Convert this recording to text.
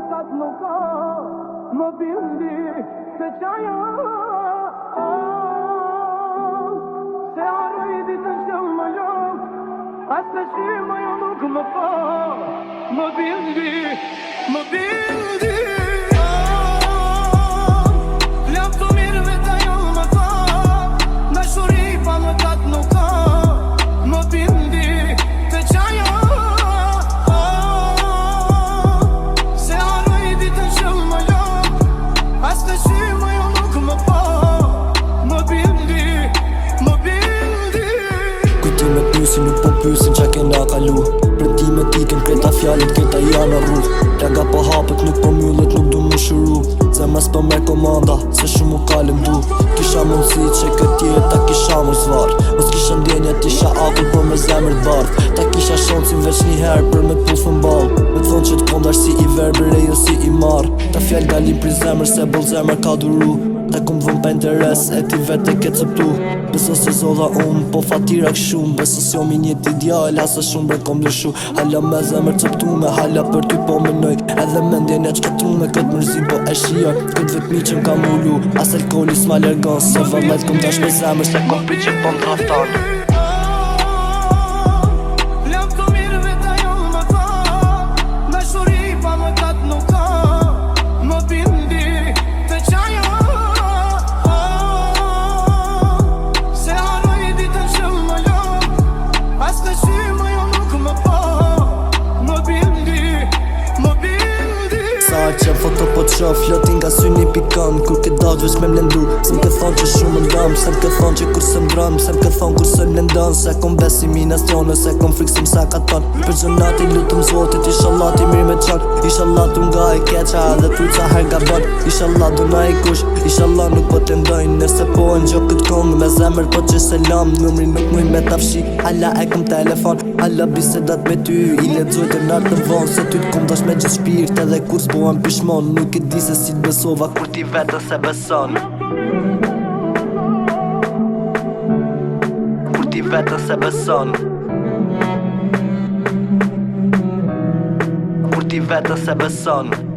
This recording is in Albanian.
mëkat nuk ka, më bindi se qaja. Se haroj ditën që më lëm, as të shima jo nuk më pa, më bindi. Lëm të mirë veta jo më ta, dashuri pa mëkat nuk ka, më bindi se qaja. Nuk po pysin qa kena kalu, për ti me tiken kreta fjallit këta janë rrug. Rega po hapët nuk po myllet, nuk du më shuru. Zemës për me komanda, se shumë u kalëm du. Kisha mundësi që këtë jetë ta kisha mu zvarë, mos kisha ndjenja t'isha akull për me zemër t'bardh. Ta kisha shansin veç një herë për me t'pullë ball. Me t'thonë që t'komdash si i verber e jo si i marë. Ta fjall galim pri zemër se bol zemër ka duru. Ta kum vëm pa interes e ti vete ke cëptu. Beso se zolla po fatira këshum. Beso se jom i njët ideal, asa shumë bre kom lëshu. Hala me zemër cëptume, hala për ty po menoj. Edhe me ndjenja që katru me këtë mërzim po e shia. Këtë vetëmi që m'ka mullu, as alkoholi s'ma lërgan. Se vëllet kom dash me zemër, se kom pi që po m'draftan. Që foto po t'shof, flotin nga syni pikan. Kur këtë datë veç me mlendu, se m'ke thonë që shumë m'ndam. Se m'ke thonë që kur se m'dram, se m'ke thonë kur se m'lendan. Se kom besimin as tjone, se kom friksim sa ka ton. Për gjënati lutëm zotit, ishallah ti mirë me qan. Ishallah tu nga i keqa edhe pryca her ga ban. Ishallah du na i kush, ishallah nuk po t'endojnë. Nëse po e n'gjo këtë kongë, me zemër po që selam. Numri nuk muj me tafshi, hala e kom telefon. Hala bisedat me ty, i ledzojt e nartë në vonë. Se ty t'kom dash me gjithë shpirt edhe kur s'bohem pishmon. Nuk e di se si t'besova kur ti vetën se beson. Kur ti vetën se beson. Kur ti vetën se beson.